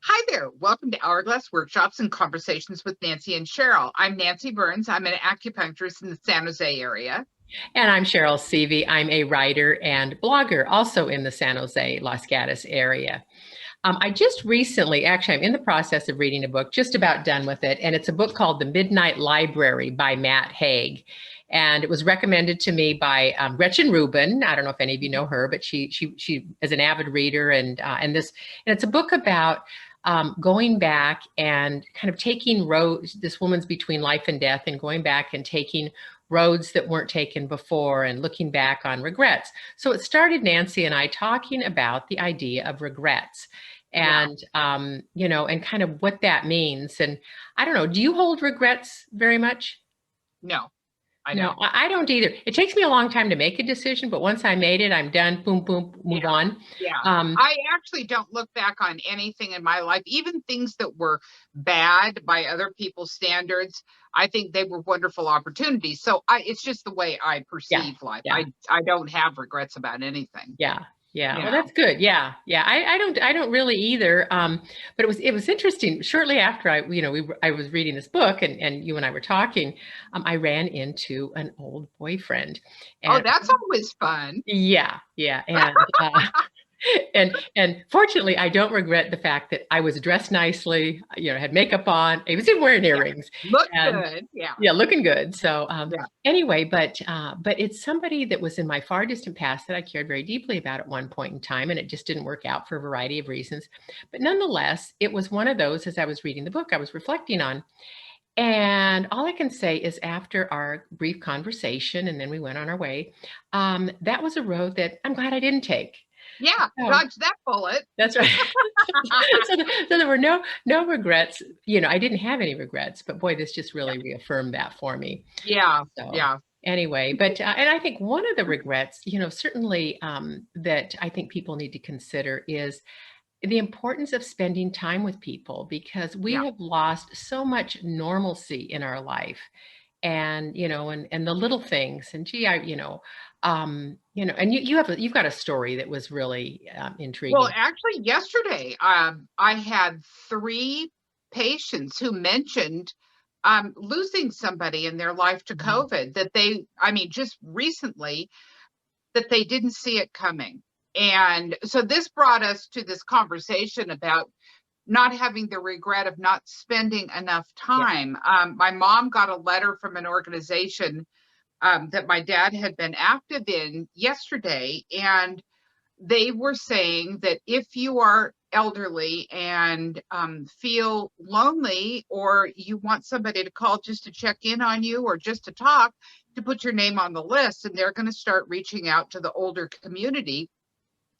Hi there. Welcome to Hourglass Workshops and Conversations with Nancy and Cherryll. I'm Nancy Burns. I'm an acupuncturist in the San Jose area. And I'm Cherryll Seavey. I'm a writer and blogger also in the San Jose, Los Gatos area. I just recently, actually, I'm in the process of reading a book, just about done with it. And it's a book called The Midnight Library by Matt Haig. And it was recommended to me by Gretchen Rubin. I don't know if any of you know her, but she is an avid reader. And it's a book about going back and kind of taking roads. This woman's between life and death, and going back and taking roads that weren't taken before and looking back on regrets. So it started Nancy and I talking about the idea of regrets Yeah. and, and kind of what that means. And I don't know, do you hold regrets very much? No, I No, don't. I don't either. It takes me a long time to make a decision, but once I made it, I'm done. Boom, boom, move Yeah. on. Yeah. Um, I actually don't look back on anything in my life, even things that were bad by other people's standards. I think they were wonderful opportunities. So it's just the way I yeah, perceive life. yeah. I don't have regrets about anything. Yeah. Yeah. You Well, know. that's good. Yeah. Yeah. I don't really either. But it was interesting. Shortly after I was reading this book and you and I were talking, I ran into an old boyfriend Oh, and that's always fun. yeah. Yeah. And fortunately, I don't regret the fact that I was dressed nicely, had makeup on. I was even wearing Yeah. earrings Look and good. Yeah. yeah, looking good. So Yeah. anyway, but it's somebody that was in my far distant past that I cared very deeply about at one point in time, and it just didn't work out for a variety of reasons. But nonetheless, it was one of those, as I was reading the book, I was reflecting on. And all I can say is after our brief conversation, and then we went on our way, that was a road that I'm glad I didn't take. Yeah. So Dodge that bullet. that's right. So there were no regrets. I didn't have any regrets, but boy, this just Yeah. really reaffirmed that for me. Yeah. So Yeah. anyway, but and I think one of the regrets, certainly that I think people need to consider is the importance of spending time with people because we Yeah. have lost so much normalcy in our life and and the little things and gee and you've got a story that was really Well, intriguing. actually, yesterday, I had three patients who mentioned losing somebody in their life to Mhm. COVID that I mean, just recently, that they didn't see it coming. And so this brought us to this conversation about not having the regret of not spending enough Yeah. time. My mom got a letter from an organization that my dad had been active in yesterday, and they were saying that if you are elderly and feel lonely, or you want somebody to call just to check in on you or just to talk, to put your name on the list, and they're going to start reaching out to the older community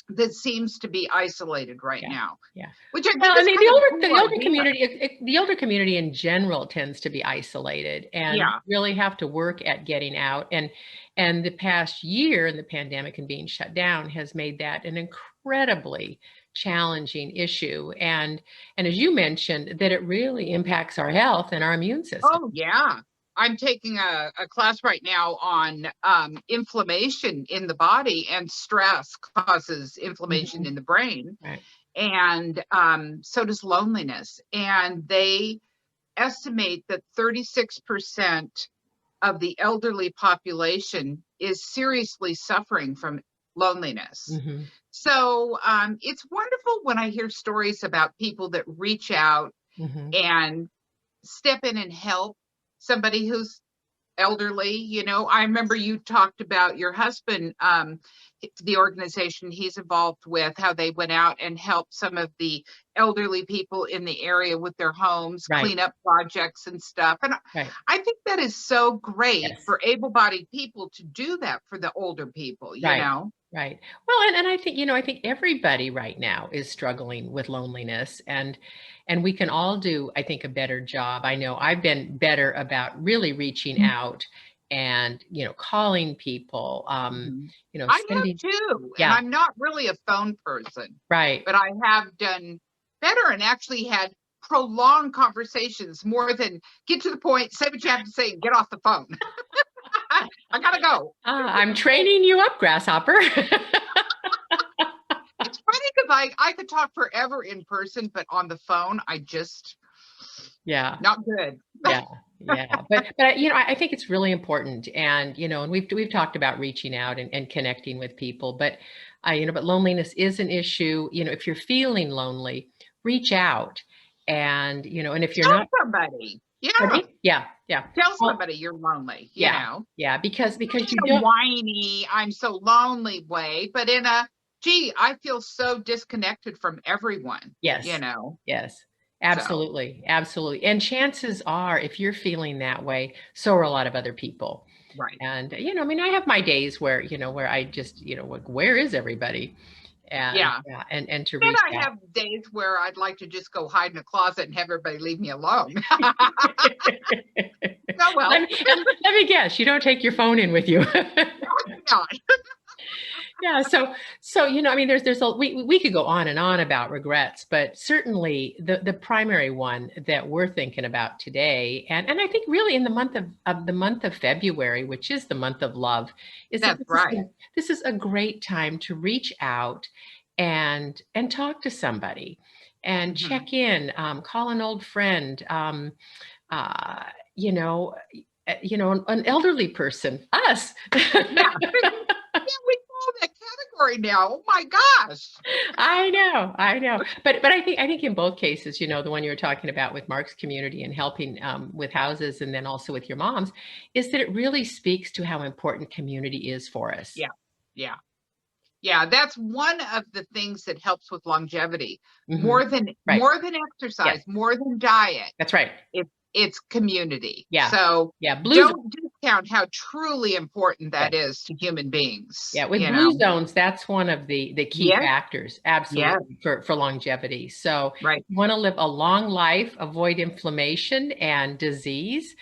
that seems to be isolated right Yeah. now, Yeah. which I Well, think I is mean, kind of a cool the older idea. community, the older community in general tends to be isolated and Yeah. really have to work at getting out. And the past year and the pandemic and being shut down has made that an incredibly challenging issue. And as you mentioned, that it really impacts our health and our immune system. Oh, yeah. I'm taking a class right now on inflammation in the body, and stress causes inflammation Mhm. in the brain, Right. and so does loneliness. And they estimate that 36% of the elderly population is seriously suffering from loneliness. Hmm. So it's wonderful when I hear stories about people that reach out Hmm. and step in and help somebody who's elderly. I remember you talked about your husband, the organization he's involved with, how they went out and helped some of the elderly people in the area with their homes, Right. clean up projects and stuff. And Right. I think that is so great Yes. for able-bodied people to do that for the older people, Right. Right. Well, and I think, I think everybody right now is struggling with loneliness and we can all do, I think, a better job. I know I've been better about really reaching out and, calling people, Mhm. I have sending, too, and yeah, I'm not really a phone person, right. but I have done better and actually had prolonged conversations more than get to the point, say what you have to say, and get off the phone. I gotta go. I'm training you up, grasshopper. It's funny Like I could talk forever in person, but on the phone, Yeah. not good. Yeah, yeah, but I think it's really important, and and we've talked about reaching out and connecting with people, but but loneliness is an issue. If you're feeling lonely, reach out, and if you're Tell not, somebody. pardon Yeah. me? Yeah, yeah, Tell well, somebody you're lonely, yeah, yeah, because in you a don't. whiny, I'm so lonely way, but in a, gee, I feel so disconnected from everyone, Yes, yes, so absolutely, absolutely, and chances are, if you're feeling that way, so are a lot of other people. right. And, I have my days where I just, like, where is everybody? And Yeah. yeah, and to Then reach I out. have days where I'd like to just go hide in a closet and have everybody leave me alone. Oh Let well. me, let me guess, you don't take your phone in with you. Yeah. Yeah, so we could go on and on about regrets, but certainly the primary one that we're thinking about today, and I think really in the month of February, which is the month of love, is that That's right. this is a great time to reach out and talk to somebody and Mhm. check in, call an old friend, uh, you know, an elderly person, us. Yeah. Yeah, we fall that category now. Oh my gosh. I know. But I think in both cases, the one you were talking about with Mark's community and helping with houses, and then also with your mom's, is that it really speaks to how important community is for us. Yeah. Yeah. Yeah, that's one of the things that helps with longevity. Hmm. Right. More than Yes, exercise, more than diet. that's right. It's community. Yeah. So Yeah. don't discount how truly important Yeah. that is to human Yeah, beings, with blue zones, that's one of the key Yes, factors, yes, absolutely, for longevity. So right. if you want to live a long life, avoid inflammation and disease,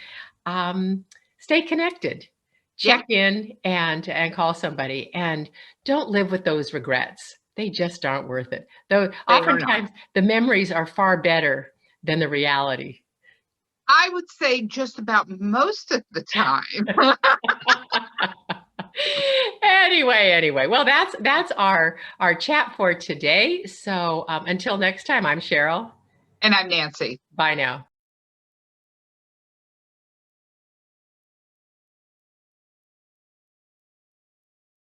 um, stay connected, Yeah, check in and call somebody, and don't live with those regrets. They just aren't worth it. Though they are not. oftentimes the memories are far better than the reality. I would say just about most of the time. Anyway, well, that's our chat for today. So until next time, I'm Cheryl. And I'm Nancy. Bye now.